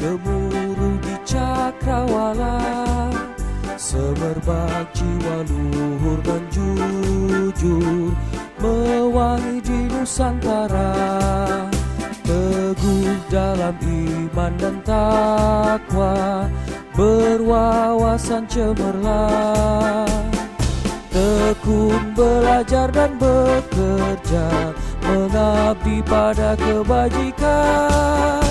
gemuruh di cakrawala, semerbak jiwa luhur dan jujur, mewangi di Nusantara. Teguh dalam iman dan takwa, berwawasan cemerlang. Tekun belajar dan bekerja, mengabdi pada kebajikan.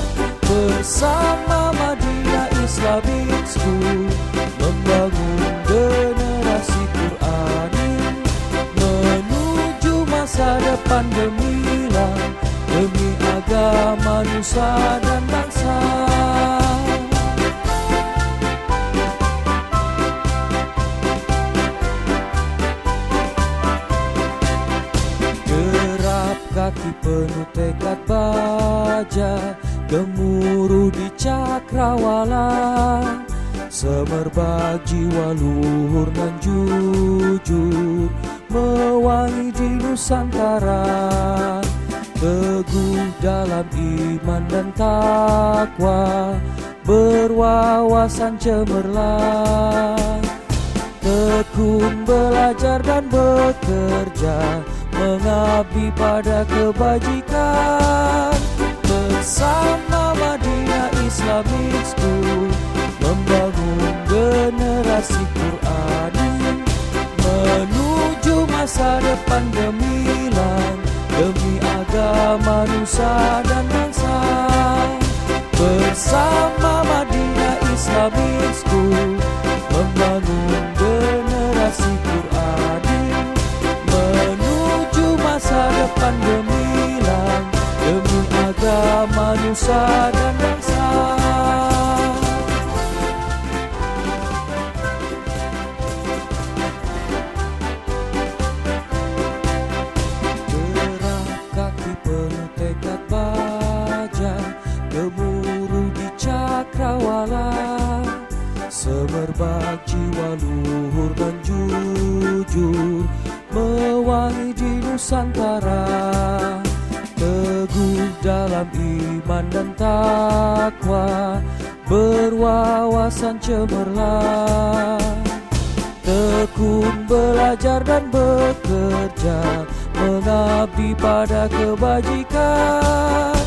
Bersama Madinah Islamic School, membangun generasi Qurani, menuju masa depan gemilang, demi agama, nusa dan bangsa. Derap kaki penuh tekad baja, gemuruh di cakrawala, semerbak jiwa luhur dan jujur, mewangi di Nusantara. Teguh dalam iman dan takwa, berwawasan cemerlang. Tekun belajar dan bekerja, mengabdi pada kebajikan. Bersama Madinah Islamic School, membangun generasi Qurani, menuju masa depan gemilang, demi agama, nusa dan bangsa. Bersama Madinah Islamic School, membangun generasi Qurani, menuju masa depan gemilang, demi agama, nusa dan bangsa. Gemuruh di cakrawala, semerbak jiwa luhur dan jujur, mewangi di Nusantara. Teguh dalam iman dan takwa, berwawasan cemerlang. Tekun belajar dan bekerja, mengabdi pada kebajikan.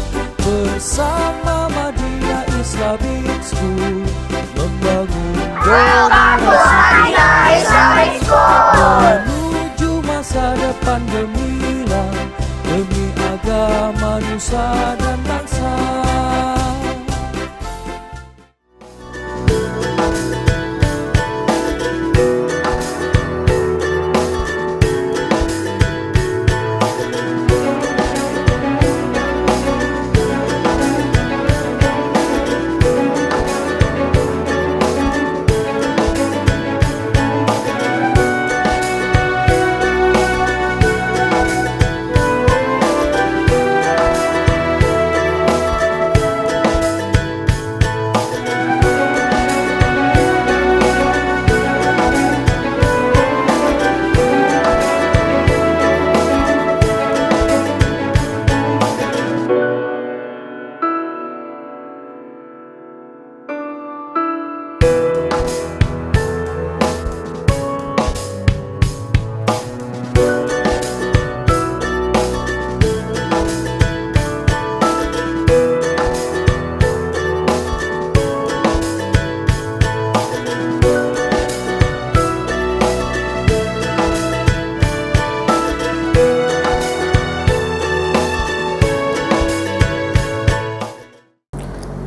Bersama Madinah Islamic School, membangun generasi menuju masa depan gemilang, demi agama, nusa dan bangsa.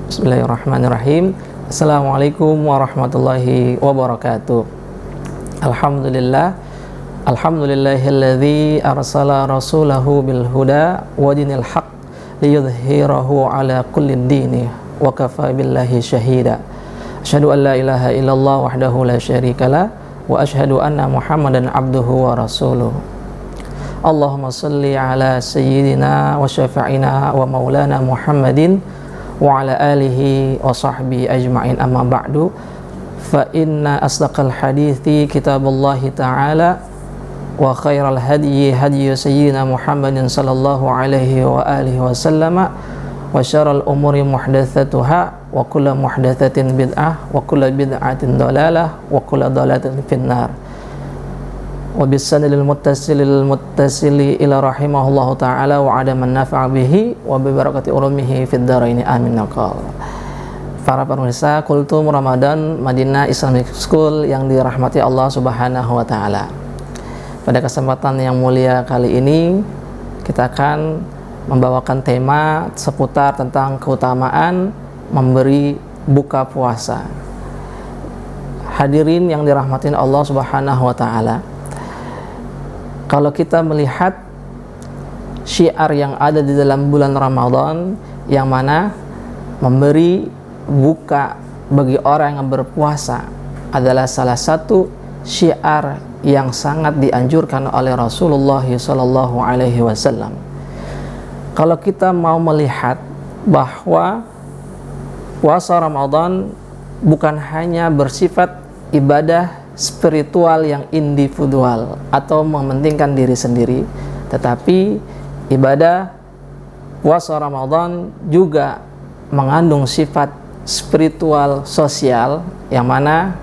Bismillahirrahmanirrahim. Assalamualaikum warahmatullahi wabarakatuh. Alhamdulillahilladzi arsala rasulahu bil huda wa dinil haq liyudhhirahu ala kulli dini wa kafa billahi syahida. Asyhadu an la ilaha illallah wahdahu la syarikalah wa asyhadu anna Muhammadan abduhu wa rasuluh. Allahumma salli ala sayyidina wa syafi'ina wa maulana Muhammadin wa ala alihi wa sahbihi ajma'in, amma ba'du. Fa inna asdaqal hadithi kitabullahi ta'ala wa khairal hadyi hadyu sayyidina Muhammadin sallallahu alaihi wa alihi wa sallama wa syarral umuri muhdatsatuha wa wa kullu muhdatsatin bid'ah, wa kullu bid'atin dhalalah, wa kullu dhalalatin finnar. Wa bisanadil muttasili ila rahimahullahu ta'ala wa adaman nafa'a bihi wa bi barakati ulumihi fid dharaini amin. Naqal. Para pemirsa Kultum Ramadan Madinah Islamic School yang dirahmati Allah Subhanahu wa taala. Pada kesempatan yang mulia kali ini kita akan membawakan tema seputar tentang keutamaan memberi buka puasa. Hadirin yang dirahmati Allah Subhanahu wa taala. Kalau kita melihat syiar yang ada di dalam bulan Ramadan, yang mana memberi buka bagi orang yang berpuasa adalah salah satu syiar yang sangat dianjurkan oleh Rasulullah SAW. Kalau kita mau melihat bahwa puasa Ramadan bukan hanya bersifat ibadah spiritual yang individual atau mementingkan diri sendiri, tetapi ibadah puasa Ramadan juga mengandung sifat spiritual sosial, yang mana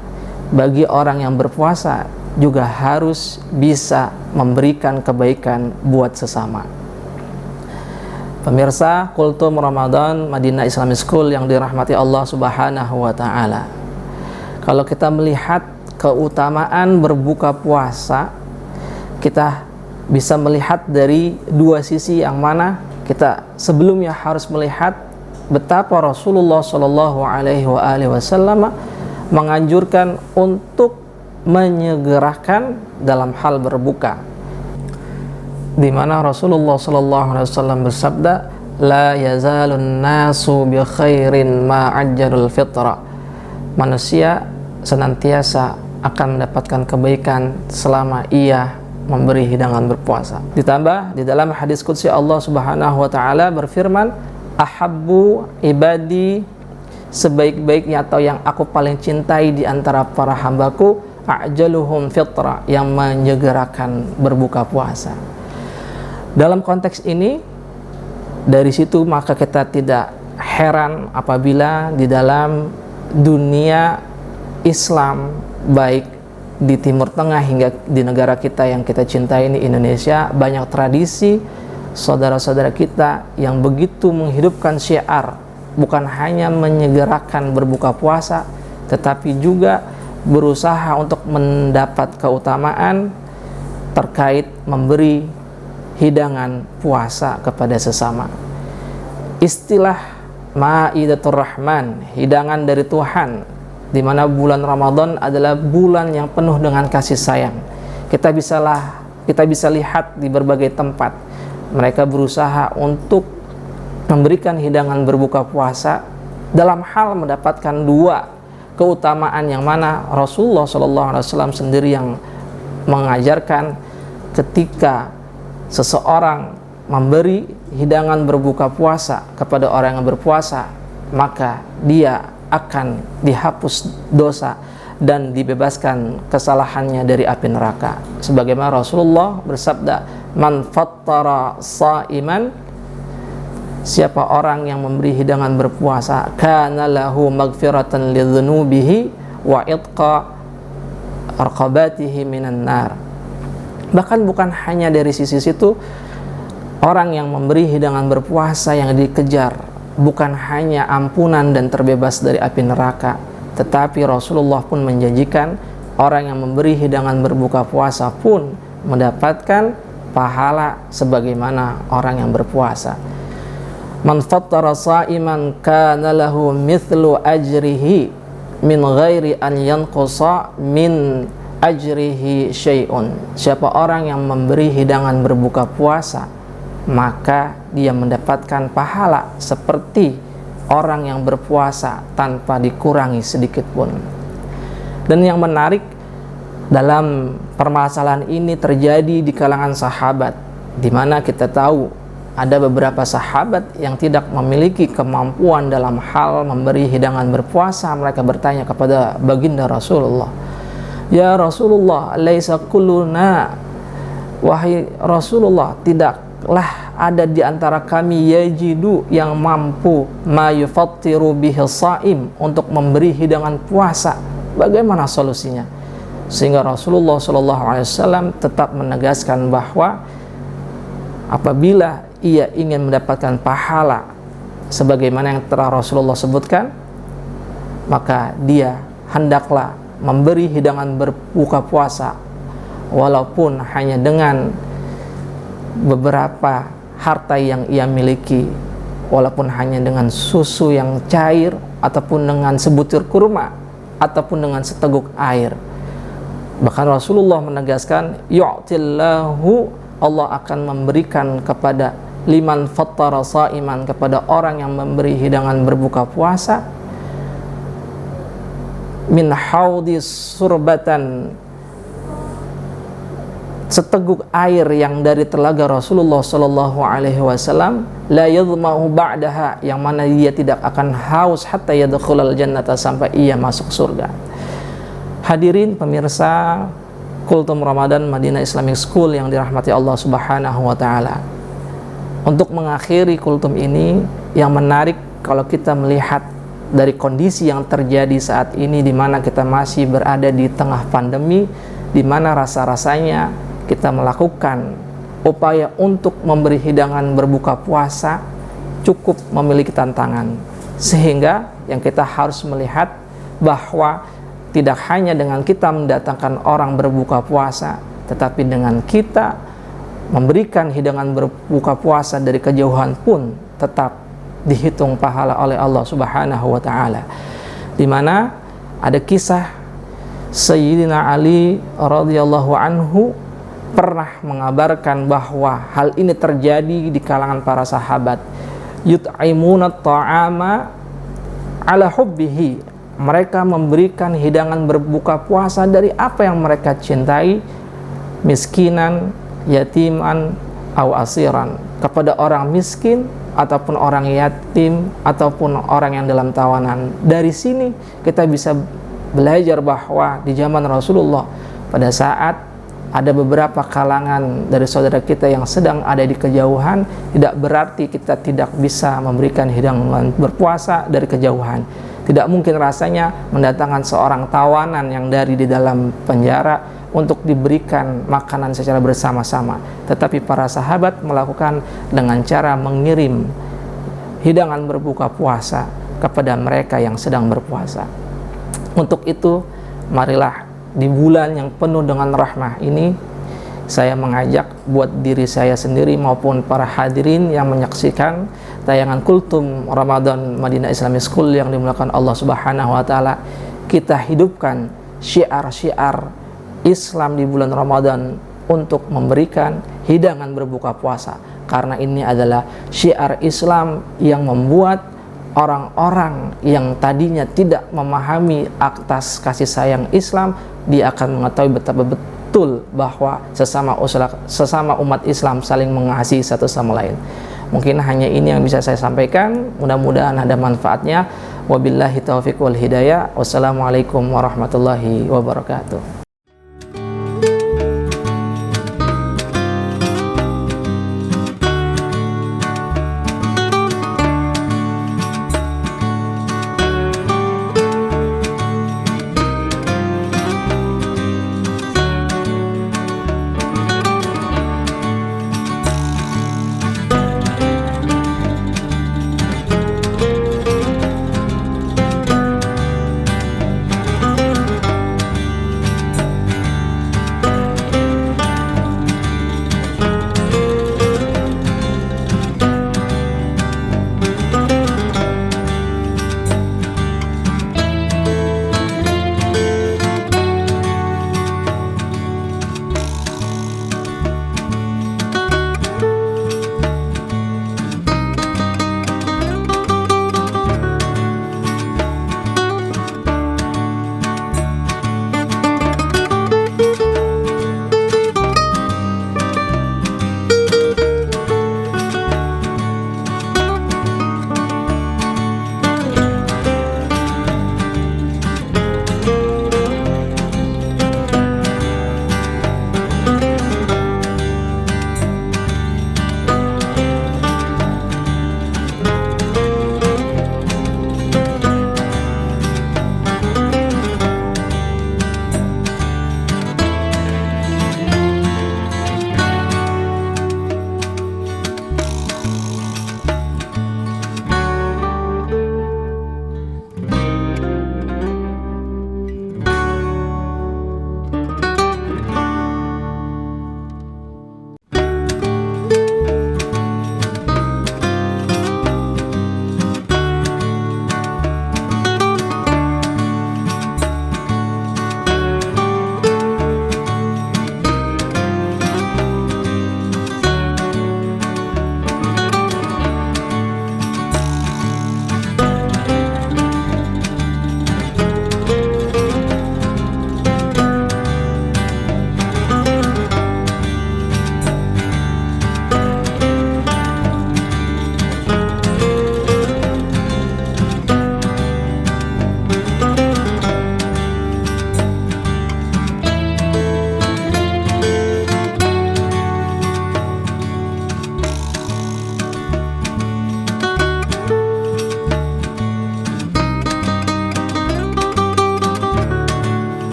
bagi orang yang berpuasa juga harus bisa memberikan kebaikan buat sesama. Pemirsa Kultum Ramadan Madinah Islamic School yang dirahmati Allah Subhanahu wa taala. Kalau kita melihat keutamaan berbuka puasa, kita bisa melihat dari dua sisi, yang mana kita sebelumnya harus melihat betapa Rasulullah SAW menganjurkan untuk menyegerakan dalam hal berbuka, di mana Rasulullah SAW bersabda, la yazalun nasu bi khairin ma ajjalul fitra. Manusia senantiasa akan mendapatkan kebaikan selama ia memberi hidangan berpuasa. Ditambah di dalam hadis qudsi Allah Subhanahu wa taala berfirman, ahabbu ibadi, sebaik-baiknya atau yang aku paling cintai di antara para hambaku, a'jaluhum fitra, yang menyegerakan berbuka puasa. Dalam konteks ini, dari situ maka kita tidak heran apabila di dalam dunia Islam, baik di Timur Tengah hingga di negara kita yang kita cintai ini, Indonesia, banyak tradisi saudara-saudara kita yang begitu menghidupkan syiar bukan hanya menyegerakan berbuka puasa, tetapi juga berusaha untuk mendapat keutamaan terkait memberi hidangan puasa kepada sesama. Istilah Maidatur Rahman, hidangan dari Tuhan, di mana bulan Ramadan adalah bulan yang penuh dengan kasih sayang. Kita bisa lihat di berbagai tempat mereka berusaha untuk memberikan hidangan berbuka puasa dalam hal mendapatkan dua keutamaan, yang mana Rasulullah SAW sendiri yang mengajarkan ketika seseorang memberi hidangan berbuka puasa kepada orang yang berpuasa, maka dia akan dihapus dosa dan dibebaskan kesalahannya dari api neraka. Sebagaimana Rasulullah bersabda, man fattara sa'iman, siapa orang yang memberi hidangan berpuasa, kana lahu maghfiratan lidzunubihi wa itqa raqabatihi minan nar. Bahkan bukan hanya dari sisi situ, orang yang memberi hidangan berpuasa yang dikejar bukan hanya ampunan dan terbebas dari api neraka, tetapi Rasulullah pun menjanjikan orang yang memberi hidangan berbuka puasa pun mendapatkan pahala sebagaimana orang yang berpuasa. Man fattara sa'iman kana lahu mithlu ajrihi min ghairi an yanqusa min ajrihi syai'un. Siapa orang yang memberi hidangan berbuka puasa, maka dia mendapatkan pahala seperti orang yang berpuasa tanpa dikurangi sedikit pun. Dan yang menarik, dalam permasalahan ini terjadi di kalangan sahabat, di mana kita tahu ada beberapa sahabat yang tidak memiliki kemampuan dalam hal memberi hidangan berpuasa. Mereka bertanya kepada baginda Rasulullah, ya Rasulullah, laisa kulluna, wahai Rasulullah, tidaklah ada di antara kami yajidu yang mampu ma yufattiru bihi shaim, untuk memberi hidangan puasa. Bagaimana solusinya? Sehingga Rasulullah SAW tetap menegaskan bahwa apabila ia ingin mendapatkan pahala sebagaimana yang telah Rasulullah sebutkan, maka dia hendaklah memberi hidangan berbuka puasa walaupun hanya dengan beberapa harta yang ia miliki, walaupun hanya dengan susu yang cair, ataupun dengan sebutir kurma, ataupun dengan seteguk air. Bahkan Rasulullah menegaskan, yu'tillahu, Allah akan memberikan kepada liman fattara sha'iman, kepada orang yang memberi hidangan berbuka puasa, min haudis surbatan, seteguk air yang dari telaga Rasulullah Shallallahu Alaihi Wasallam, la yadhma'u ba'daha, yang mana dia tidak akan haus hatta yadkhulal jannata, sampai ia masuk surga. Hadirin pemirsa Kultum Ramadan Madinah Islamic School yang dirahmati Allah Subhanahu wa taala. Untuk mengakhiri kultum ini, yang menarik kalau kita melihat dari kondisi yang terjadi saat ini, di mana kita masih berada di tengah pandemi, di mana rasa-rasanya kita melakukan upaya untuk memberi hidangan berbuka puasa cukup memiliki tantangan. Sehingga yang kita harus melihat bahwa tidak hanya dengan kita mendatangkan orang berbuka puasa, tetapi dengan kita memberikan hidangan berbuka puasa dari kejauhan pun tetap dihitung pahala oleh Allah Subhanahu wa taala. Di mana ada kisah Sayyidina Ali radhiyallahu anhu pernah mengabarkan bahwa hal ini terjadi di kalangan para sahabat. Yut'imuna ta'ama ala hubbihi, mereka memberikan hidangan berbuka puasa dari apa yang mereka cintai, miskinan, yatiman, aw asiran, kepada orang miskin ataupun orang yatim ataupun orang yang dalam tawanan. Dari sini kita bisa belajar bahwa di zaman Rasulullah, pada saat ada beberapa kalangan dari saudara kita yang sedang ada di kejauhan, tidak berarti kita tidak bisa memberikan hidangan berpuasa dari kejauhan. Tidak mungkin rasanya mendatangkan seorang tawanan yang dari di dalam penjara untuk diberikan makanan secara bersama-sama. Tetapi para sahabat melakukan dengan cara mengirim hidangan berbuka puasa kepada mereka yang sedang berpuasa. Untuk itu, marilah di bulan yang penuh dengan rahmah ini, saya mengajak buat diri saya sendiri maupun para hadirin yang menyaksikan tayangan Kultum Ramadan Madinah Islamic School yang dimuliakan Allah Subhanahu wa taala, kita hidupkan syiar-syiar Islam di bulan Ramadan untuk memberikan hidangan berbuka puasa, karena ini adalah syiar Islam yang membuat orang-orang yang tadinya tidak memahami atas kasih sayang Islam, dia akan mengetahui betapa betul bahwa sesama umat Islam saling mengasihi satu sama lain. Mungkin hanya ini yang bisa saya sampaikan, mudah-mudahan ada manfaatnya. Wabillahi taufiq wal hidayah. Wassalamualaikum warahmatullahi wabarakatuh.